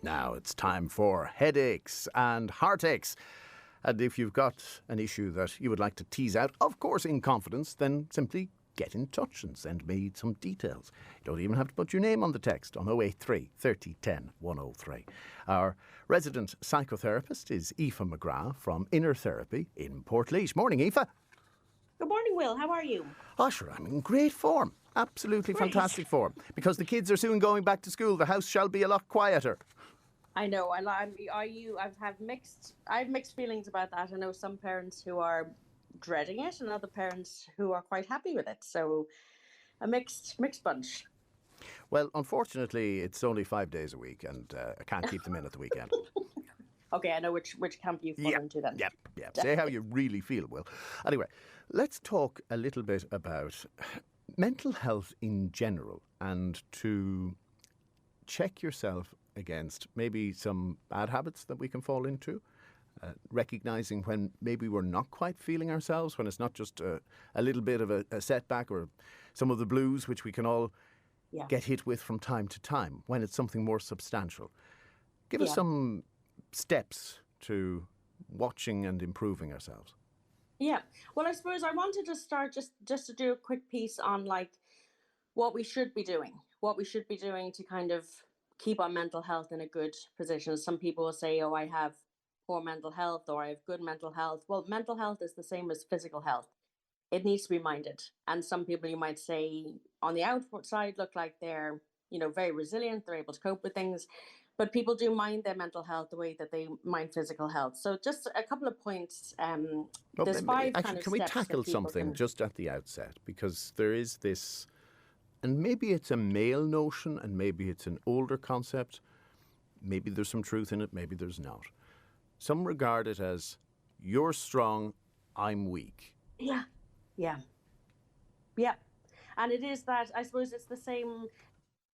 Now it's time for headaches and heartaches. And if you've got an issue that you would like to tease out, of course in confidence, then simply get in touch and send me some details. You don't even have to put your name on the text on 083 30 10 103. Our resident psychotherapist is Aoife McGrath from Inner Therapy in Portlaoise. Morning, Aoife. Good morning, Will. How are you? Oh, sure, I'm in great form. Absolutely Great. Fantastic form. Because the kids are soon going back to school, the house shall be a lot quieter. I know. I have mixed feelings about that. I know some parents who are dreading it, and other parents who are quite happy with it. So, a mixed bunch. Well, unfortunately, it's only 5 days a week, and I can't keep them in at the weekend. Okay, I know which camp you fall into then. Yeah. Say how you really feel, Will. Anyway, let's talk a little bit about mental health in general, and to check yourself against maybe some bad habits that we can fall into, recognising when maybe we're not quite feeling ourselves, when it's not just a little bit of a setback or some of the blues which we can all get hit with from time to time, when it's something more substantial. Give us some steps to watching and improving ourselves. Yeah. Well, I suppose I wanted to start just to do a quick piece on like what we should be doing to kind of keep our mental health in a good position. Some people will say, oh, I have poor mental health or I have good mental health. Well, mental health is the same as physical health. It needs to be minded. And some people, you might say, on the outside look like they're, very resilient. They're able to cope with things. But people do mind their mental health the way that they mind physical health. So just a couple of points. There's five kind of can we steps tackle something just at the outset? Because there is this, and maybe it's a male notion and maybe it's an older concept. Maybe there's some truth in it, maybe there's not. Some regard it as, you're strong, I'm weak. Yeah. And it is that, I suppose it's the same,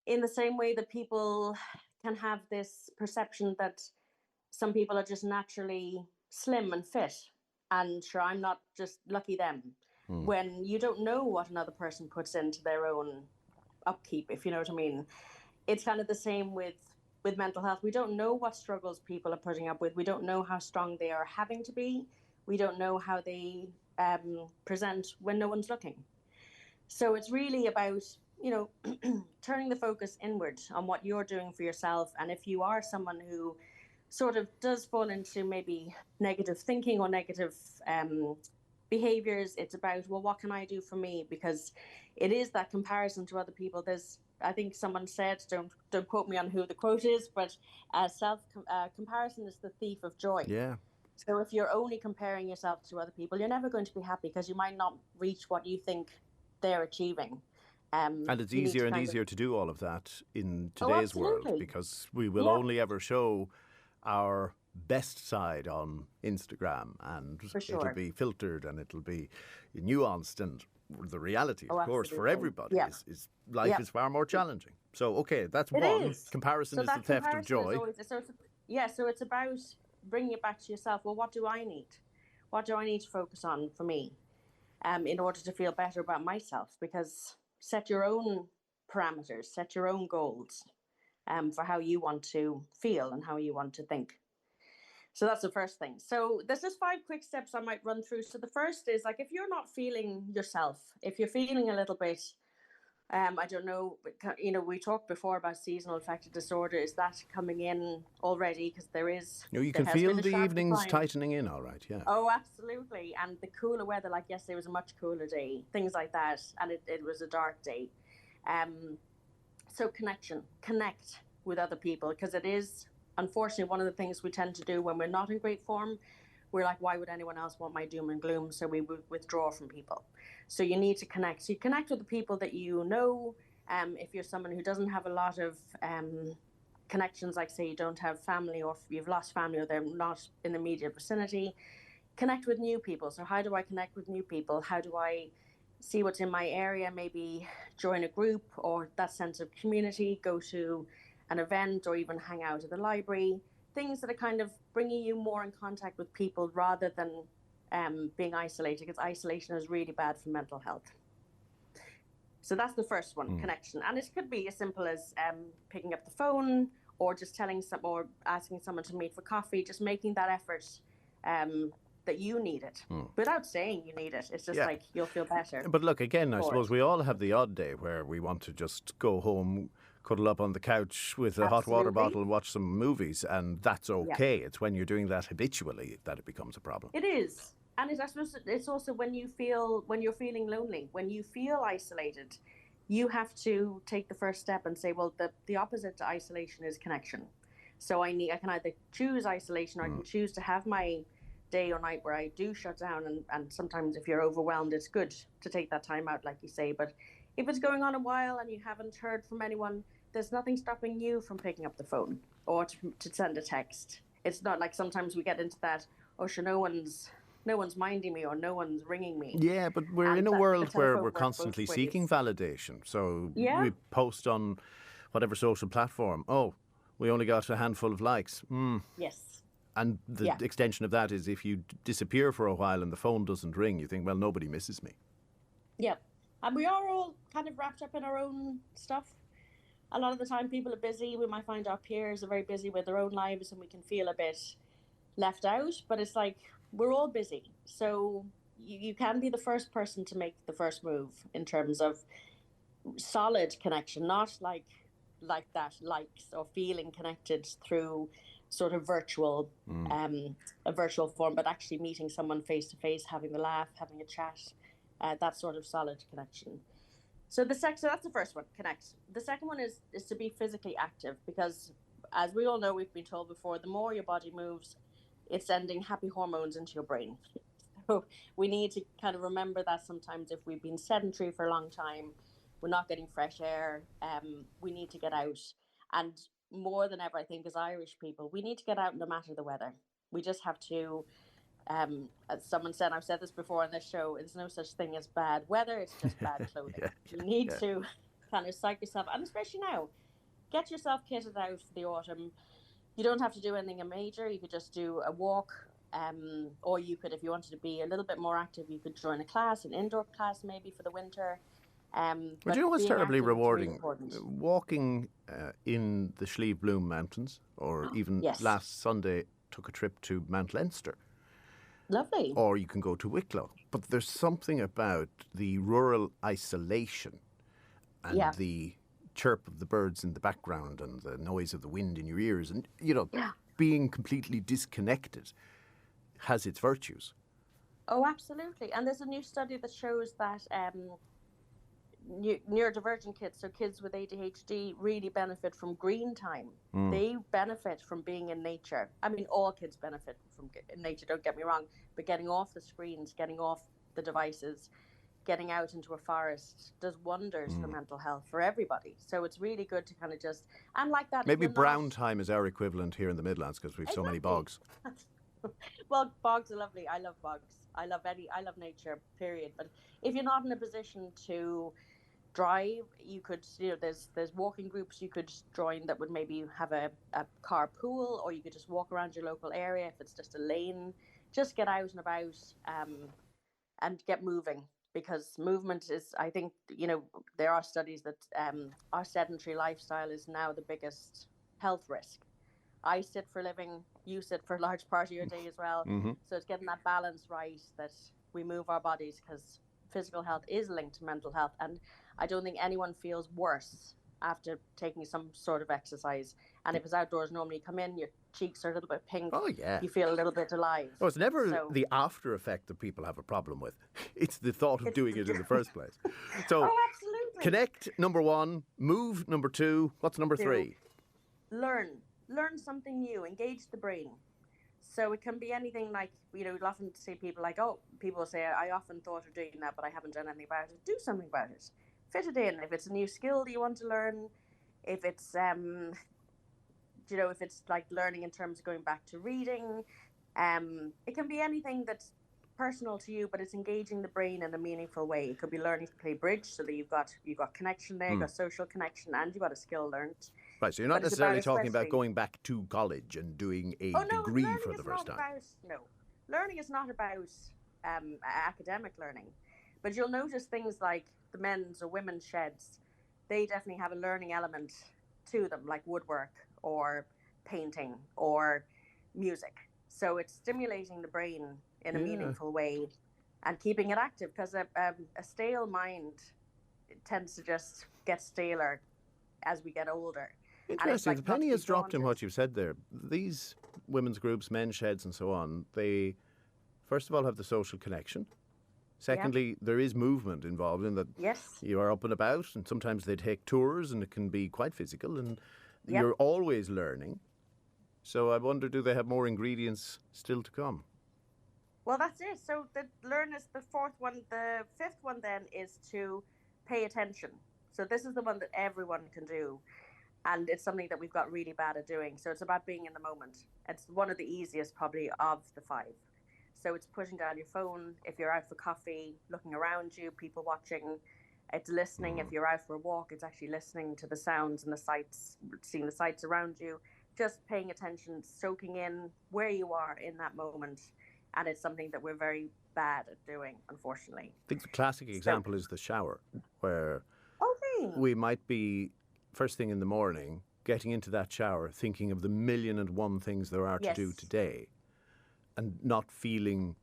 in the same way that people can have this perception that some people are just naturally slim and fit. And sure, I'm not, just lucky them. When you don't know what another person puts into their own upkeep, if you know what I mean. It's kind of the same with mental health. We don't know what struggles people are putting up with. We don't know how strong they are having to be. We don't know how they present when no one's looking. So it's really about, turning the focus inward on what you're doing for yourself. And if you are someone who sort of does fall into maybe negative thinking or negative behaviors, it's about, well, what can I do for me? Because it is that comparison to other people. I think someone said, don't quote me on who the quote is, but comparison is the thief of joy. Yeah. So if you're only comparing yourself to other people, you're never going to be happy because you might not reach what you think they're achieving. And it's easier and easier to do all of that in today's world, because we will only ever show our best side on Instagram, and it'll be filtered and it'll be nuanced, and the reality, of course, for everybody is life is far more challenging. So, okay, that's one. Comparison is the theft of joy. So it's about bringing it back to yourself. Well, what do I need? What do I need to focus on for me in order to feel better about myself? Because set your own parameters, set your own goals for how you want to feel and how you want to think. So that's the first thing. So there's just 5 quick steps I might run through. So the first is, like, if you're not feeling yourself, if you're feeling a little bit, I don't know, we talked before about seasonal affective disorder. Is that coming in already? Because there is. You can feel the evenings tightening in, all right, yeah. Oh, absolutely. And the cooler weather, like yesterday was a much cooler day, things like that. And it was a dark day. So connect with other people, because it is, unfortunately, one of the things we tend to do when we're not in great form. We're like, why would anyone else want my doom and gloom? So we withdraw from people. So you need to connect. So you connect with the people that you know. If you're someone who doesn't have a lot of connections, like say you don't have family, or you've lost family, or they're not in the immediate vicinity, connect with new people. So how do I connect with new people? How do I see what's in my area? Maybe join a group, or that sense of community, go to an event, or even hang out at the library. Things that are kind of bringing you more in contact with people rather than being isolated, because isolation is really bad for mental health. So that's the first one, connection. And it could be as simple as picking up the phone, or just or asking someone to meet for coffee, just making that effort that you need it without saying you need it. It's just like you'll feel better. But look, again, I suppose we all have the odd day where we want to just go home, cuddle up on the couch with a hot water bottle and watch some movies, and that's okay. It's when you're doing that habitually that it becomes a problem. It is. And I suppose it's also when you're feeling lonely, when you feel isolated, you have to take the first step and say, well, the opposite to isolation is connection. So I can either choose isolation or I can choose to have my day or night where I do shut down, and sometimes if you're overwhelmed, it's good to take that time out, like you say. But if it's going on a while and you haven't heard from anyone, there's nothing stopping you from picking up the phone or to send a text. It's not like sometimes we get into that, oh sure, no one's minding me or no one's ringing me. Yeah, but we're in a world where we're constantly seeking validation. So we post on whatever social platform, oh, we only got a handful of likes. Yes. And the extension of that is if you disappear for a while and the phone doesn't ring, you think, well, nobody misses me. Yeah. And we are all kind of wrapped up in our own stuff. A lot of the time people are busy. We might find our peers are very busy with their own lives and we can feel a bit left out. But it's like we're all busy. So you can be the first person to make the first move in terms of solid connection, not like that likes or feeling connected through sort of virtual, a virtual form, but actually meeting someone face to face, having a laugh, having a chat, that sort of solid connection. So so that's the first one, connect. The second one is to be physically active, because as we all know, we've been told before, the more your body moves, it's sending happy hormones into your brain. So we need to kind of remember that sometimes if we've been sedentary for a long time, we're not getting fresh air, we need to get out. And more than ever, I think, as Irish people, we need to get out no matter the weather. We just have to, as someone said, I've said this before on this show, there's no such thing as bad weather, it's just bad clothing. You need to kind of psych yourself, and especially now, get yourself kitted out for the autumn. You don't have to do anything major. You could just do a walk, or you could, if you wanted to be a little bit more active, you could join a class, an indoor class maybe for the winter. But you know what's terribly rewarding? Walking in the Slieve Bloom Mountains, or even last Sunday took a trip to Mount Leinster. Lovely. Or you can go to Wicklow. But there's something about the rural isolation and the chirp of the birds in the background and the noise of the wind in your ears and, being completely disconnected has its virtues. Oh, absolutely. And there's a new study that shows that neurodivergent kids, so kids with ADHD, really benefit from green time. They benefit from being in nature. I mean, all kids benefit from nature, don't get me wrong, but getting off the screens, getting off the devices, getting out into a forest does wonders for mental health for everybody. So it's really good to kind of just, and like that. Maybe brown time is our equivalent here in the Midlands because we've so many bogs. Well, bogs are lovely. I love bogs. I love nature, period. But if you're not in a position to drive, you could, there's walking groups you could join that would maybe have a carpool, or you could just walk around your local area if it's just a lane. Just get out and about and get moving, because movement is, I think, there are studies that our sedentary lifestyle is now the biggest health risk. I sit for a living, you sit for a large part of your day as well. So it's getting that balance right, that we move our bodies, because physical health is linked to mental health. And I don't think anyone feels worse after taking some sort of exercise. And if it's outdoors, normally you come in, your cheeks are a little bit pink. Oh, yeah. You feel a little bit alive. Oh, it's never the after effect that people have a problem with. It's the thought of doing it in the first place. So, absolutely. Connect, number one. Move, number two. What's number three? Learn something new. Engage the brain. So it can be anything like, you'll often see people like, people say, I often thought of doing that, but I haven't done anything about it. Do something about it. Fit it in. If it's a new skill that you want to learn, if it's, if it's like learning in terms of going back to reading, it can be anything that's personal to you, but it's engaging the brain in a meaningful way. It could be learning to play bridge, so that you've got connection there, you've got social connection, and you've got a skill learned. Right, so you're not necessarily talking about going back to college and doing a degree for the first time. Learning is not about academic learning, but you'll notice things like the men's or women's sheds, they definitely have a learning element to them, like woodwork or painting or music. So it's stimulating the brain in a meaningful way and keeping it active, because a stale mind tends to just get staler as we get older. Interesting. The penny has dropped in what you've said there. These women's groups, men's sheds and so on, they first of all have the social connection. Secondly, there is movement involved in that. Yes. You are up and about, and sometimes they take tours and it can be quite physical, and you're always learning. So I wonder, do they have more ingredients still to come? Well, that's it. So the learn is the fourth one. The fifth one then is to pay attention. So this is the one that everyone can do. And it's something that we've got really bad at doing. So it's about being in the moment. It's one of the easiest probably of the five. So it's putting down your phone. If you're out for coffee, looking around you, people watching. It's listening. If you're out for a walk, it's actually listening to the sounds and the sights, seeing the sights around you. Just paying attention, soaking in where you are in that moment. And it's something that we're very bad at doing, unfortunately. I think the classic example is the shower, where Okay. we might be, first thing in the morning, getting into that shower, thinking of the 1,000,001 things there are to do today, and not feeling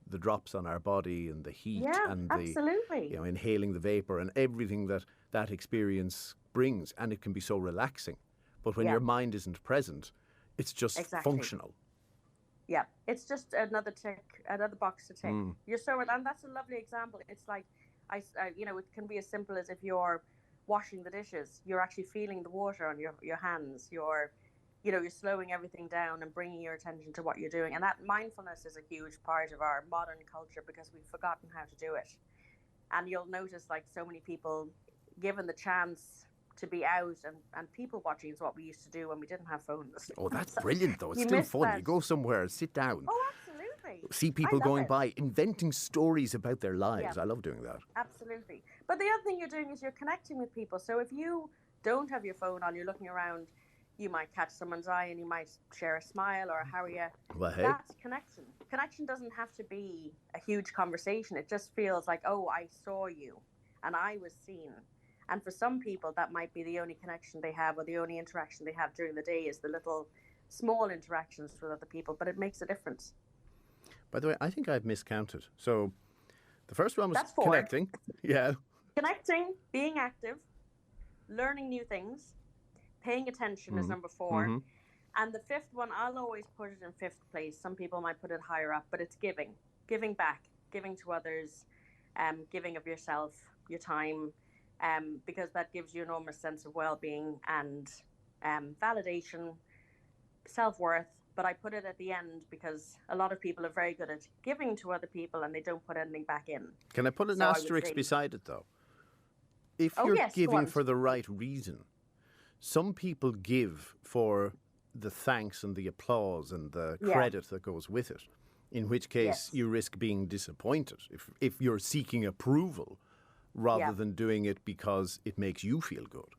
the drops on our body and the heat and absolutely. Inhaling the vapor and everything that experience brings. And it can be so relaxing. But when your mind isn't present, it's just functional. Yeah, it's just another tick, another box to tick. You're so, and that's a lovely example. It's like, it can be as simple as if you're washing the dishes, you're actually feeling the water on your hands. You're slowing everything down and bringing your attention to what you're doing. And that mindfulness is a huge part of our modern culture because we've forgotten how to do it. And you'll notice, like, so many people, given the chance to be out and people watching is what we used to do when we didn't have phones. Oh, that's brilliant, though. It's still fun. You go somewhere, sit down. Oh, absolutely. See people going by, inventing stories about their lives. I love doing that. Absolutely. But the other thing you're doing is you're connecting with people. So if you don't have your phone on, you're looking around, you might catch someone's eye and you might share a smile or how are you? Well, hey. That's connection. Connection doesn't have to be a huge conversation. It just feels like, oh, I saw you and I was seen. And for some people, that might be the only connection they have or the only interaction they have during the day is the little small interactions with other people, but it makes a difference. By the way, I think I've miscounted. So the first one was That's 4. Connecting. Yeah. Connecting, being active, learning new things, paying attention is number 4. And the fifth one, I'll always put it in fifth place. Some people might put it higher up, but it's giving back, giving to others, giving of yourself, your time, because that gives you an enormous sense of well-being and validation, self-worth. But I put it at the end because a lot of people are very good at giving to other people and they don't put anything back in. Can I put an asterisk beside it, though? If you're giving for the right reason, some people give for the thanks and the applause and the credit that goes with it, in which case you risk being disappointed if you're seeking approval rather than doing it because it makes you feel good,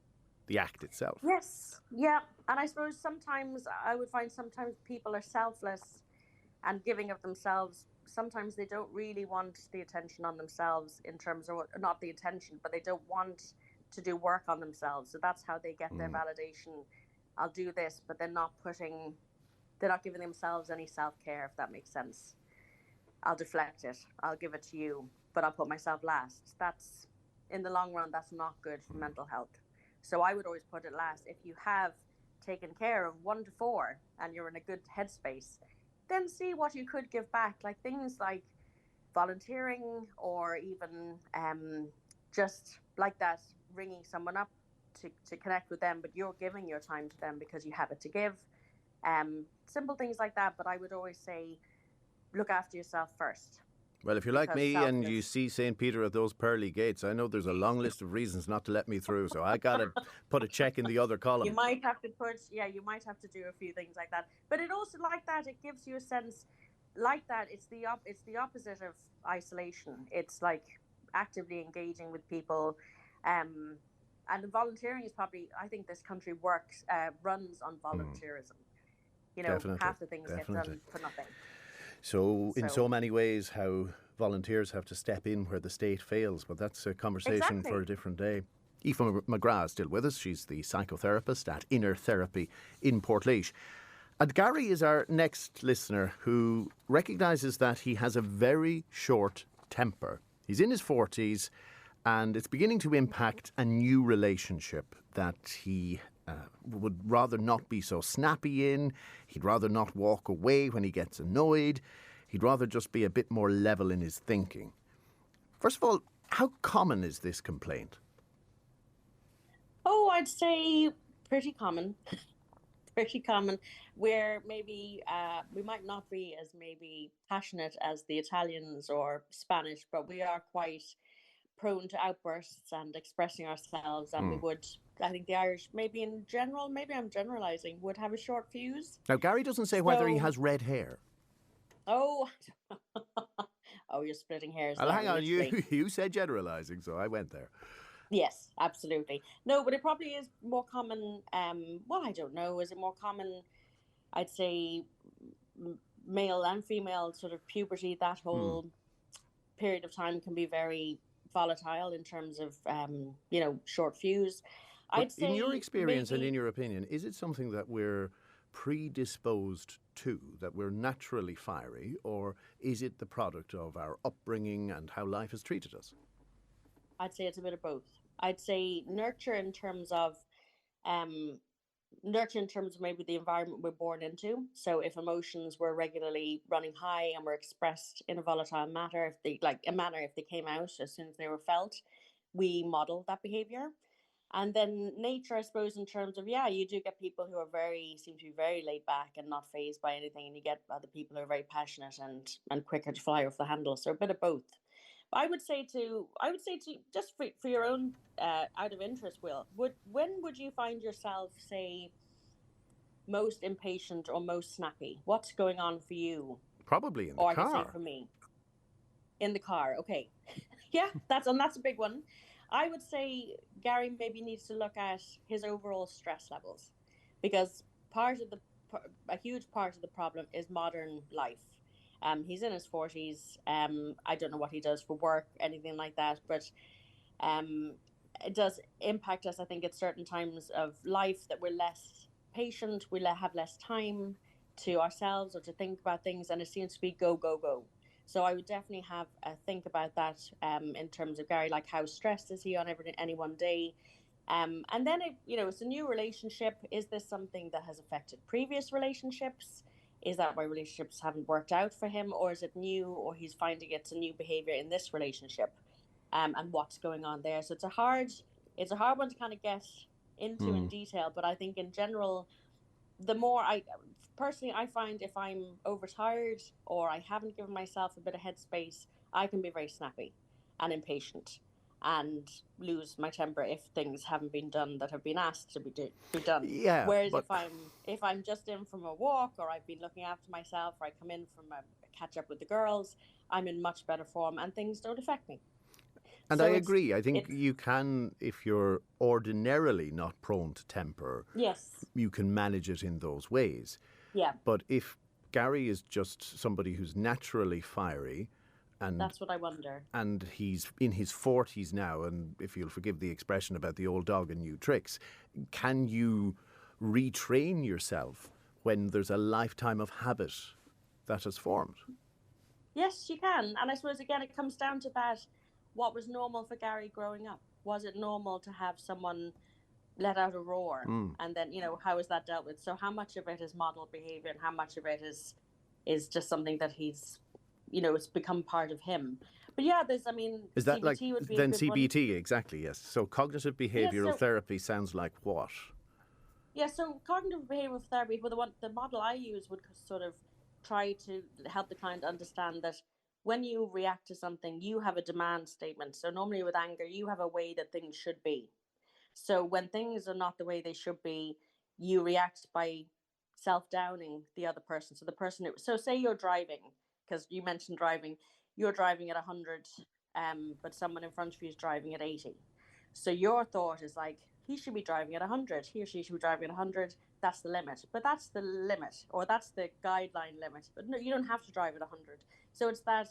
the act itself. Yes, yeah. And I suppose sometimes I would find sometimes people are selfless and giving of themselves. Sometimes they don't really want the attention on themselves in terms of, not the attention, but they don't want to do work on themselves. So that's how they get their validation. I'll do this, but they're not giving themselves any self-care, if that makes sense. I'll deflect it. I'll give it to you, but I'll put myself last. That's, in the long run, that's not good for mental health. So I would always put it last. If you have taken care of 1 to 4 and you're in a good headspace, then see what you could give back, like things like volunteering or even just like that, ringing someone up to connect with them, but you're giving your time to them because you have it to give. Simple things like that, but I would always say look after yourself first. Well, if you're like me and you see St. Peter at those pearly gates, I know there's a long list of reasons not to let me through, so I got to put a check in the other column. You might have to you might have to do a few things like that. But it also, like that, it gives you a sense, like that, it's the opposite of isolation. It's like actively engaging with people. And volunteering is probably, I think this country runs on volunteerism. Definitely, half the things get done for nothing. So in so many ways, how volunteers have to step in where the state fails, but that's a conversation for a different day. Aoife McGrath is still with us. She's the psychotherapist at Inner Therapy in Portlaoise. And Gary is our next listener who recognises that he has a very short temper. He's in his 40s and it's beginning to impact a new relationship that he would rather not be so snappy in. He'd rather not walk away when he gets annoyed. He'd rather just be a bit more level in his thinking. First of all, how common is this complaint? Oh, I'd say pretty common. Pretty common, where maybe we might not be as maybe passionate as the Italians or Spanish, but we are quite prone to outbursts and expressing ourselves. And we would, I think the Irish, maybe in general, maybe I'm generalising, would have a short fuse. Now, Gary doesn't say whether he has red hair. Oh, oh, you're splitting hairs. Well, hang on, you said generalising, so I went there. Yes, absolutely. No, but it probably is more common. Well, I don't know. Is it more common? I'd say male and female sort of puberty, that whole period of time can be very volatile in terms of, short fuse. I'd say in your experience and in your opinion, is it something that we're predisposed to, that we're naturally fiery, or is it the product of our upbringing and how life has treated us? I'd say it's a bit of both. I'd say nurture in terms of maybe the environment we're born into. So if emotions were regularly running high and were expressed in a volatile manner, if they came out as soon as they were felt, we model that behavior. And then nature, I suppose, in terms of, you do get people who seem to be very laid back and not fazed by anything, and you get other people who are very passionate and quicker to fly off the handle. So a bit of both. I would say to just for your own out of interest, Will, when would you find yourself, say, most impatient or most snappy? What's going on for you? Probably in the car. Or I can say for me, in the car. Okay, yeah, that's a big one. I would say Gary maybe needs to look at his overall stress levels, because a huge part of the problem is modern life. He's in his 40s. I don't know what he does for work, anything like that, but it does impact us, I think, at certain times of life that we're less patient, we have less time to ourselves or to think about things, and it seems to be go, go, go. So I would definitely have a think about that in terms of Gary, like how stressed is he on any one day? And then, it's a new relationship. Is this something that has affected previous relationships? Is that why relationships haven't worked out for him, or is it new, or he's finding it's a new behavior in this relationship, and what's going on there? So it's a hard one to kind of get into in detail. But I think in general, the more I find if I'm overtired or I haven't given myself a bit of headspace, I can be very snappy and impatient and lose my temper if things haven't been done that have been asked to be done. Yeah. Whereas if I'm just in from a walk, or I've been looking after myself, or I come in from a catch up with the girls, I'm in much better form and things don't affect me. And so I agree. I think you can, if you're ordinarily not prone to temper, yes, you can manage it in those ways. Yeah. But if Gary is just somebody who's naturally fiery, and that's what I wonder. And he's in his 40s now, and if you'll forgive the expression about the old dog and new tricks, can you retrain yourself when there's a lifetime of habit that has formed? Yes, you can. And I suppose, again, it comes down to that. What was normal for Gary growing up? Was it normal to have someone let out a roar? And then, how is that dealt with? So how much of it is model behavior and how much of it is just something that he's, it's become part of him? But yeah, is that CBT like would be then a good CBT? one. Exactly, yes. So cognitive behavioral therapy sounds like what? Yeah, so cognitive behavioral therapy, well, the model I use would sort of try to help the client understand that when you react to something, you have a demand statement. So normally with anger, you have a way that things should be. So when things are not the way they should be, you react by self-downing the other person. So the person, so say you're driving, because you mentioned driving, you're driving at 100, but someone in front of you is driving at 80. So your thought is like, he should be driving at 100. He or she should be driving at 100. That's the limit. But that's the limit, or that's the guideline limit. But no, you don't have to drive at 100. So it's that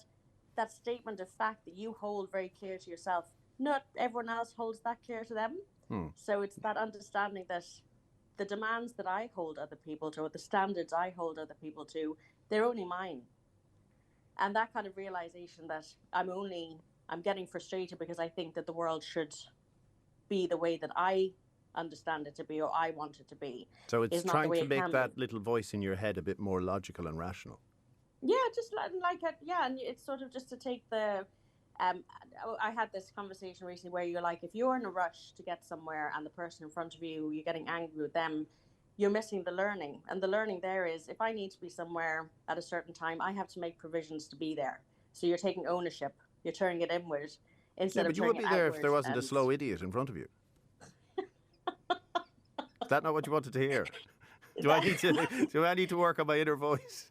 statement of fact that you hold very clear to yourself. not everyone else holds that clear to them. So it's that understanding that the demands that I hold other people to, or the standards I hold other people to, they're only mine. And that kind of realization that I'm getting frustrated because I think that the world should be the way that I understand it to be, or I want it to be. So it's is not the trying way to it make can that be. little voice in your head a bit more logical and rational. Yeah, just like it. Yeah, and it's sort of just to take the. I had this conversation recently where you're like, if you're in a rush to get somewhere and the person in front of you, you're getting angry with them, you're missing the learning. And the learning there is, if I need to be somewhere at a certain time, I have to make provisions to be there. So you're taking ownership. You're turning it inward instead But of you would turning be it there outward. if there wasn't a And slow idiot in front of you. Is that not what you wanted to hear? Do I need to work on my inner voice?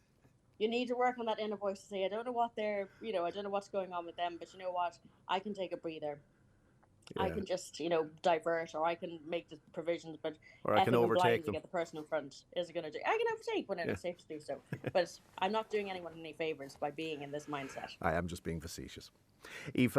you need to work on that inner voice to say, I don't know what they're, I don't know what's going on with them, but you know what? I can take a breather. Yeah. I can just, divert, or I can make the provisions, but Or I can effing and overtake blind to them. get the person in front is going to do. I can overtake when it's safe to do so, but I'm not doing anyone any favors by being in this mindset. I am just being facetious. Aoife,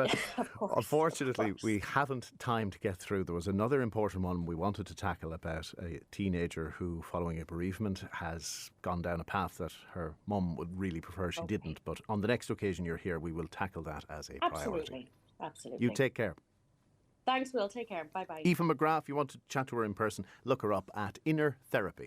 unfortunately, we haven't time to get through. There was another important one we wanted to tackle about a teenager who, following a bereavement, has gone down a path that her mum would really prefer she didn't. But on the next occasion you're here, we will tackle that as a priority. Absolutely. You take care. Thanks, Will. Take care. Bye-bye. Aoife McGrath, if you want to chat to her in person, look her up at Inner Therapy.